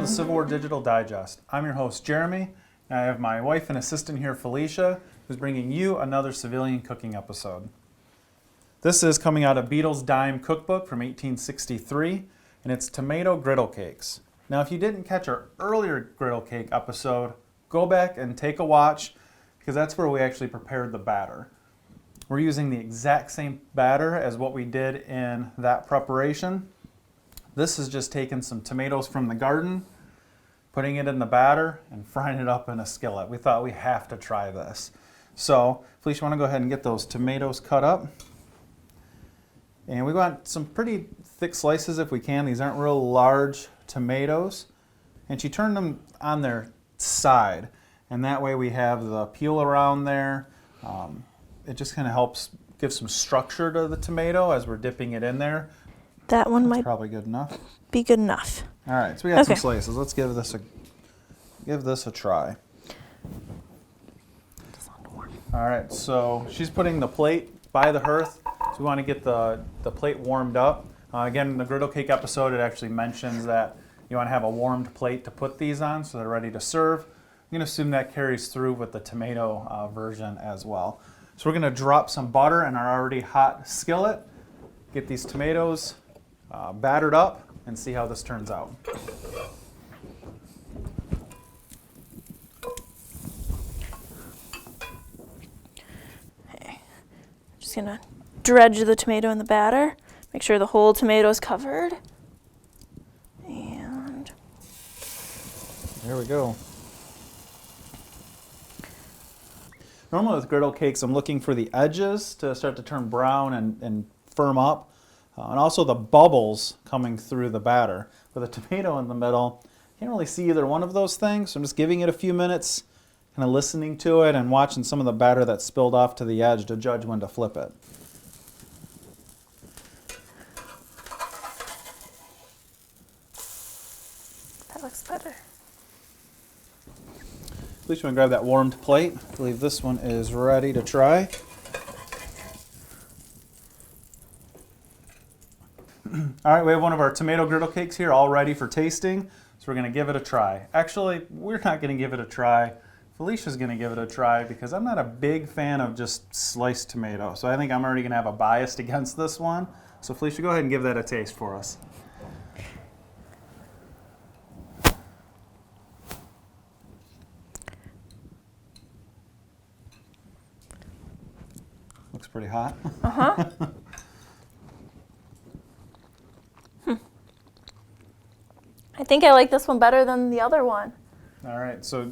the Civil War Digital Digest. I'm your host, Jeremy, and I have my wife and assistant here, Felicia, who's bringing you another civilian cooking episode. This is coming out of Beadle's Dime Cookbook from 1863, and it's tomato griddle cakes. Now, if you didn't catch our earlier griddle cake episode, go back and take a watch, because that's where we actually prepared the batter. We're using the exact same batter as what we did in that preparation. This is just taking some tomatoes from the garden, putting it in the batter, and frying it up in a skillet. We thought we have to try this. So, Felicia, want to go ahead and get those tomatoes cut up. And we want some pretty thick slices if we can. These aren't real large tomatoes. And she turned them on their side. And that way we have the peel around there. It just kind of helps give some structure to the tomato as we're dipping it in there. That one That's might probably good enough. be good enough. All right, so we got some slices. Let's give this a try. All right, so she's putting the plate by the hearth. So we want to get the plate warmed up. Again, in the griddle cake episode, it actually mentions that you want to have a warmed plate to put these on so they're ready to serve. I'm going to assume that carries through with the tomato version as well. So we're going to drop some butter in our already hot skillet, get these tomatoes battered up, and see how this turns out. Okay. Just going to dredge the tomato in the batter. Make sure the whole tomato is covered. And there we go. Normally with griddle cakes, I'm looking for the edges to start to turn brown and firm up, and also the bubbles coming through the batter. With a tomato in the middle, can't really see either one of those things, so I'm just giving it a few minutes, kind of listening to it and watching some of the batter that spilled off to the edge to judge when to flip it. that looks better. Please want to grab that warmed plate. I believe this one is ready to try. All right, we have one of our tomato griddle cakes here all ready for tasting. So we're going to give it a try. Actually, we're not going to give it a try. Felicia's going to give it a try because I'm not a big fan of just sliced tomato. So I think I'm already going to have a bias against this one. So Felicia, go ahead and give that a taste for us. Looks pretty hot. Uh-huh. I think I like this one better than the other one. All right, so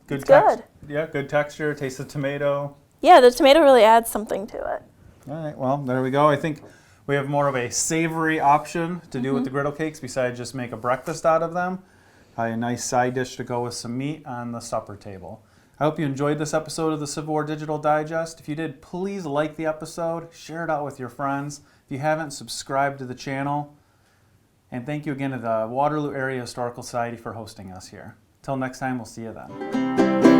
good texture. Yeah, good texture. Taste the tomato. Yeah, the tomato really adds something to it. All right, well, there we go. I think we have more of a savory option to do with the griddle cakes besides just make a breakfast out of them. A nice side dish to go with some meat on the supper table. I hope you enjoyed this episode of the Civil War Digital Digest. If you did, please like the episode, share it out with your friends. If you haven't, subscribe to the channel. And thank you again to the Waterloo Area Historical Society for hosting us here. Till next time, we'll see you then.